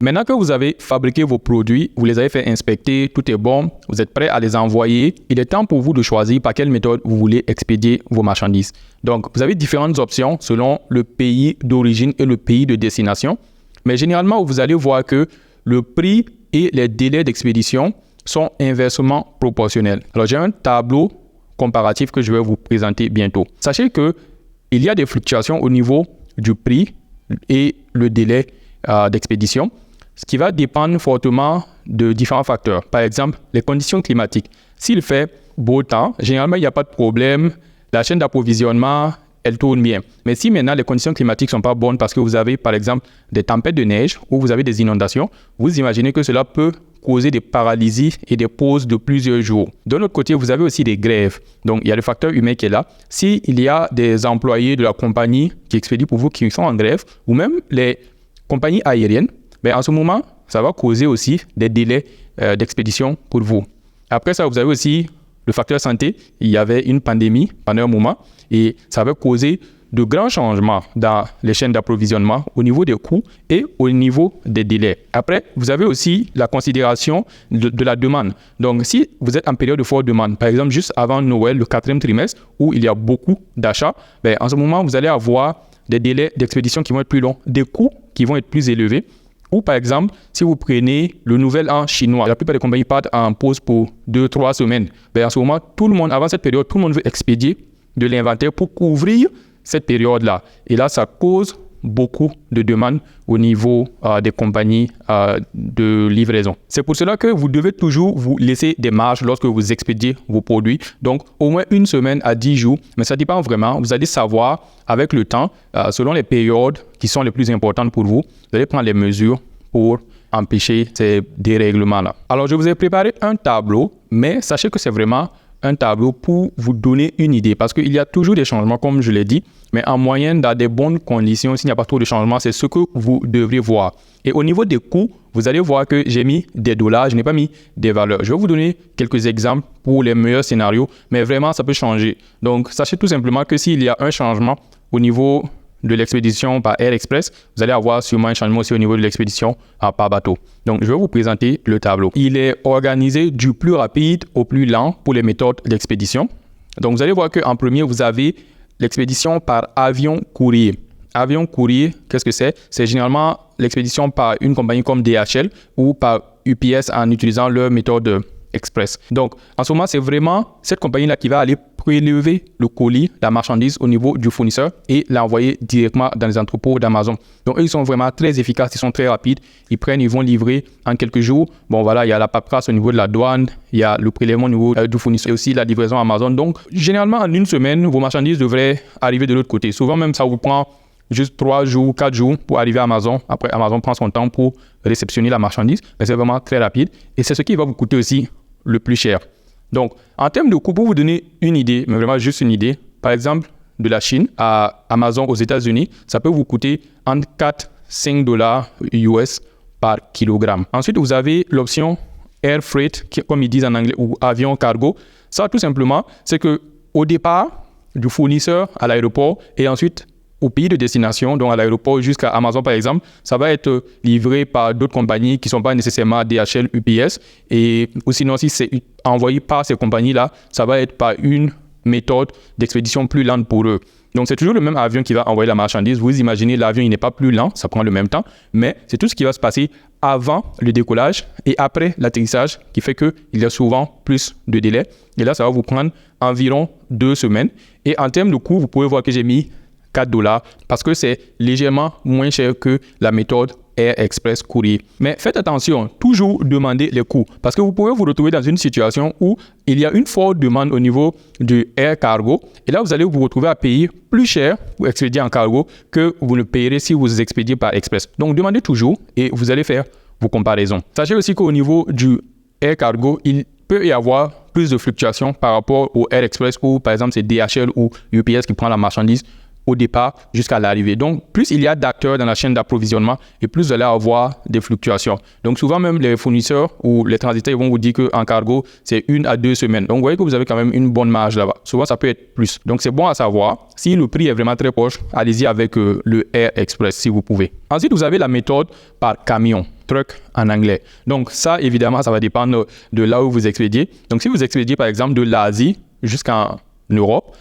Maintenant que vous avez fabriqué vos produits, vous les avez fait inspecter, tout est bon, vous êtes prêt à les envoyer, il est temps pour vous de choisir par quelle méthode vous voulez expédier vos marchandises. Donc, vous avez différentes options selon le pays d'origine et le pays de destination. Mais généralement, vous allez voir que le prix et les délais d'expédition sont inversement proportionnels. Alors, j'ai un tableau comparatif que je vais vous présenter bientôt. Sachez qu'il y a des fluctuations au niveau du prix et le délai d'expédition, ce qui va dépendre fortement de différents facteurs. Par exemple, les conditions climatiques. S'il fait beau temps, généralement, il n'y a pas de problème. La chaîne d'approvisionnement, elle tourne bien. Mais si maintenant les conditions climatiques ne sont pas bonnes parce que vous avez, par exemple, des tempêtes de neige ou vous avez des inondations, vous imaginez que cela peut causer des paralysies et des pauses de plusieurs jours. De l'autre côté, vous avez aussi des grèves. Donc, il y a le facteur humain qui est là. S'il y a des employés de la compagnie qui expédient pour vous qui sont en grève, ou même les compagnies aériennes, en ce moment, ça va causer aussi des délais d'expédition pour vous. Après ça, vous avez aussi le facteur santé. Il y avait une pandémie pendant un moment et ça va causer de grands changements dans les chaînes d'approvisionnement au niveau des coûts et au niveau des délais. Après, vous avez aussi la considération de la demande. Donc, si vous êtes en période de forte demande, par exemple, juste avant Noël, le 4e trimestre, où il y a beaucoup d'achats, en ce moment, vous allez avoir des délais d'expédition qui vont être plus longs, des coûts qui vont être plus élevés. Ou par exemple, si vous prenez le nouvel an chinois, la plupart des compagnies partent en pause pour 2-3 semaines. En ce moment, tout le monde, avant cette période, tout le monde veut expédier de l'inventaire pour couvrir cette période-là. Et là, ça cause beaucoup de demandes au niveau des compagnies de livraison. C'est pour cela que vous devez toujours vous laisser des marges lorsque vous expédiez vos produits. Donc, au moins 1 semaine à 10 jours. Mais ça dépend vraiment. Vous allez savoir avec le temps, selon les périodes qui sont les plus importantes pour vous, vous allez prendre les mesures pour empêcher ces dérèglements-là. Alors, je vous ai préparé un tableau, mais sachez que c'est vraiment un tableau pour vous donner une idée parce qu'il y a toujours des changements, comme je l'ai dit, mais en moyenne, dans des bonnes conditions, s'il n'y a pas trop de changements, c'est ce que vous devrez voir. Et au niveau des coûts, vous allez voir que j'ai mis des dollars, je n'ai pas mis des valeurs. Je vais vous donner quelques exemples pour les meilleurs scénarios, mais vraiment, ça peut changer. Donc, sachez tout simplement que s'il y a un changement au niveau de l'expédition par Air Express, vous allez avoir sûrement un changement aussi au niveau de l'expédition par bateau. Donc, je vais vous présenter le tableau. Il est organisé du plus rapide au plus lent pour les méthodes d'expédition. Donc, vous allez voir qu'en premier, vous avez l'expédition par avion courrier. Avion courrier, qu'est-ce que c'est? C'est généralement l'expédition par une compagnie comme DHL ou par UPS en utilisant leur méthode express. Donc, en ce moment, c'est vraiment cette compagnie-là qui va aller prélever le colis, la marchandise au niveau du fournisseur et l'envoyer directement dans les entrepôts d'Amazon. Donc, eux, ils sont vraiment très efficaces, ils sont très rapides. Ils vont livrer en quelques jours. Bon, voilà, il y a la paperasse au niveau de la douane, il y a le prélèvement au niveau du fournisseur et aussi la livraison Amazon. Donc, généralement, en 1 semaine, vos marchandises devraient arriver de l'autre côté. Souvent, même, ça vous prend juste 3 jours, 4 jours pour arriver à Amazon. Après, Amazon prend son temps pour réceptionner la marchandise. Mais c'est vraiment très rapide. Et c'est ce qui va vous coûter aussi le plus cher. Donc, en termes de coût, pour vous donner une idée, mais vraiment juste une idée, par exemple, de la Chine à Amazon aux États-Unis, ça peut vous coûter entre 4 et 5 dollars US par kilogramme. Ensuite, vous avez l'option Air Freight, comme ils disent en anglais, ou avion cargo. Ça, tout simplement, c'est qu'au départ, du fournisseur à l'aéroport et ensuite au pays de destination, donc à l'aéroport jusqu'à Amazon par exemple, ça va être livré par d'autres compagnies qui ne sont pas nécessairement DHL, UPS. Ou sinon, si c'est envoyé par ces compagnies-là, ça va être par une méthode d'expédition plus lente pour eux. Donc, c'est toujours le même avion qui va envoyer la marchandise. Vous imaginez, l'avion, il n'est pas plus lent, ça prend le même temps, mais c'est tout ce qui va se passer avant le décollage et après l'atterrissage qui fait qu'il y a souvent plus de délai. Et là, ça va vous prendre environ 2 semaines. Et en termes de coût, vous pouvez voir que j'ai mis 4 dollars parce que c'est légèrement moins cher que la méthode Air Express courrier. Mais faites attention, toujours demandez les coûts parce que vous pouvez vous retrouver dans une situation où il y a une forte demande au niveau du Air Cargo et là, vous allez vous retrouver à payer plus cher pour expédier en cargo que vous ne payerez si vous expédiez par Express. Donc, demandez toujours et vous allez faire vos comparaisons. Sachez aussi qu'au niveau du Air Cargo, il peut y avoir plus de fluctuations par rapport au Air Express où, par exemple, c'est DHL ou UPS qui prend la marchandise au départ jusqu'à l'arrivée. Donc, plus il y a d'acteurs dans la chaîne d'approvisionnement et plus vous allez avoir des fluctuations. Donc, souvent même les fournisseurs ou les transitaires vont vous dire qu'en cargo, c'est 1 à 2 semaines. Donc, vous voyez que vous avez quand même une bonne marge là-bas. Souvent, ça peut être plus. Donc, c'est bon à savoir. Si le prix est vraiment très proche, allez-y avec le Air Express si vous pouvez. Ensuite, vous avez la méthode par camion. Truck en anglais. Donc, ça, évidemment, ça va dépendre de là où vous expédiez. Donc, si vous expédiez, par exemple, de l'Asie jusqu'en Europe,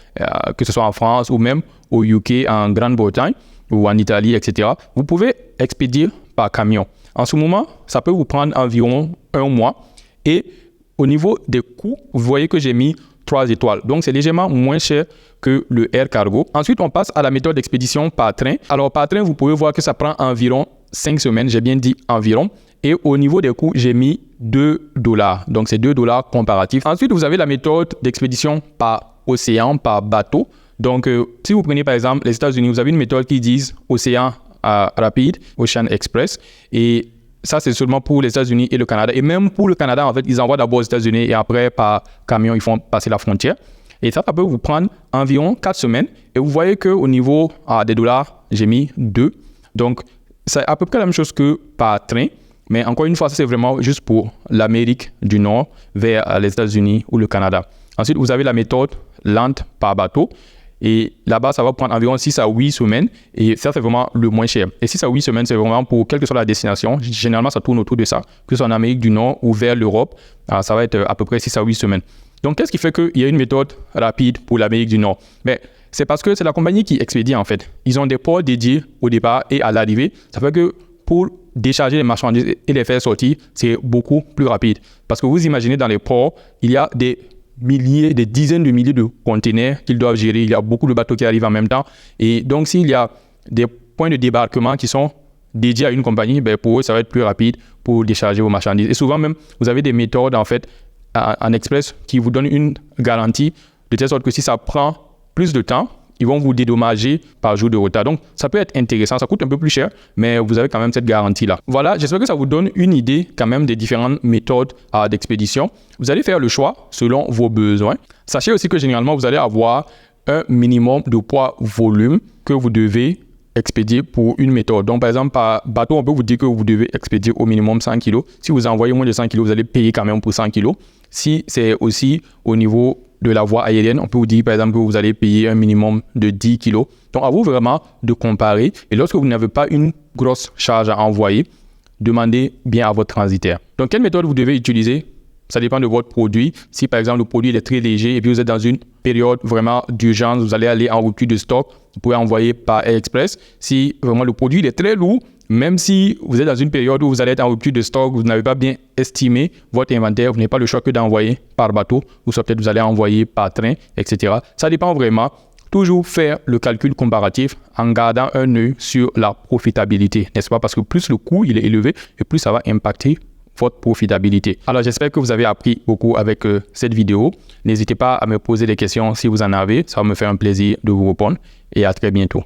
que ce soit en France ou même au UK, en Grande-Bretagne ou en Italie, etc., vous pouvez expédier par camion. En ce moment, ça peut vous prendre environ 1 mois. Et au niveau des coûts, vous voyez que j'ai mis 3 étoiles. Donc, c'est légèrement moins cher que le Air Cargo. Ensuite, on passe à la méthode d'expédition par train. Alors, par train, vous pouvez voir que ça prend environ 5 semaines. J'ai bien dit environ. Et au niveau des coûts, j'ai mis $2. Donc, c'est $2 comparatifs. Ensuite, vous avez la méthode d'expédition par océan, par bateau. Donc, si vous prenez par exemple les États-Unis, vous avez une méthode qui dit océan rapide, Ocean Express. Et ça, c'est seulement pour les États-Unis et le Canada. Et même pour le Canada, en fait, ils envoient d'abord aux États-Unis et après, par camion, ils font passer la frontière. Et ça peut vous prendre environ 4 semaines. Et vous voyez qu'au niveau des dollars, j'ai mis 2. Donc, c'est à peu près la même chose que par train. Mais encore une fois, ça, c'est vraiment juste pour l'Amérique du Nord vers les États-Unis ou le Canada. Ensuite, vous avez la méthode lente par bateau. Et là-bas, ça va prendre environ 6 à 8 semaines. Et ça, c'est vraiment le moins cher. Et 6 à 8 semaines, c'est vraiment pour quelle que soit la destination. Généralement, ça tourne autour de ça. Que ce soit en Amérique du Nord ou vers l'Europe, ça va être à peu près 6 à 8 semaines. Donc, qu'est-ce qui fait qu'il y a une méthode rapide pour l'Amérique du Nord? Mais c'est parce que c'est la compagnie qui expédie, en fait. Ils ont des ports dédiés au départ et à l'arrivée. Ça fait que pour décharger les marchandises et les faire sortir, c'est beaucoup plus rapide. Parce que vous imaginez, dans les ports, il y a des dizaines de milliers de containers qu'ils doivent gérer. Il y a beaucoup de bateaux qui arrivent en même temps. Et donc, s'il y a des points de débarquement qui sont dédiés à une compagnie, pour eux, ça va être plus rapide pour décharger vos marchandises. Et souvent même, vous avez des méthodes, en fait, en express qui vous donnent une garantie de telle sorte que si ça prend plus de temps, ils vont vous dédommager par jour de retard. Donc, ça peut être intéressant. Ça coûte un peu plus cher, mais vous avez quand même cette garantie-là. Voilà, j'espère que ça vous donne une idée quand même des différentes méthodes d'expédition. Vous allez faire le choix selon vos besoins. Sachez aussi que généralement, vous allez avoir un minimum de poids-volume que vous devez expédier pour une méthode. Donc, par exemple, par bateau, on peut vous dire que vous devez expédier au minimum 100 kg. Si vous envoyez moins de 100 kg, vous allez payer quand même pour 100 kg. Si c'est aussi au niveau de la voie aérienne, on peut vous dire par exemple que vous allez payer un minimum de 10 kg. Donc, à vous vraiment de comparer. Et lorsque vous n'avez pas une grosse charge à envoyer, demandez bien à votre transitaire. Donc, quelle méthode vous devez utiliser? Ça dépend de votre produit. Si par exemple le produit est très léger et puis vous êtes dans une période vraiment d'urgence, vous allez aller en rupture de stock, vous pouvez envoyer par Air Express. Si vraiment le produit est très lourd, même si vous êtes dans une période où vous allez être en rupture de stock, vous n'avez pas bien estimé votre inventaire, vous n'avez pas le choix que d'envoyer par bateau, ou soit peut-être vous allez envoyer par train, etc. Ça dépend vraiment. Toujours faire le calcul comparatif en gardant un œil sur la profitabilité, n'est-ce pas? Parce que plus le coût il est élevé et plus ça va impacter votre profitabilité. Alors, j'espère que vous avez appris beaucoup avec cette vidéo. N'hésitez pas à me poser des questions si vous en avez. Ça va me faire un plaisir de vous répondre et à très bientôt.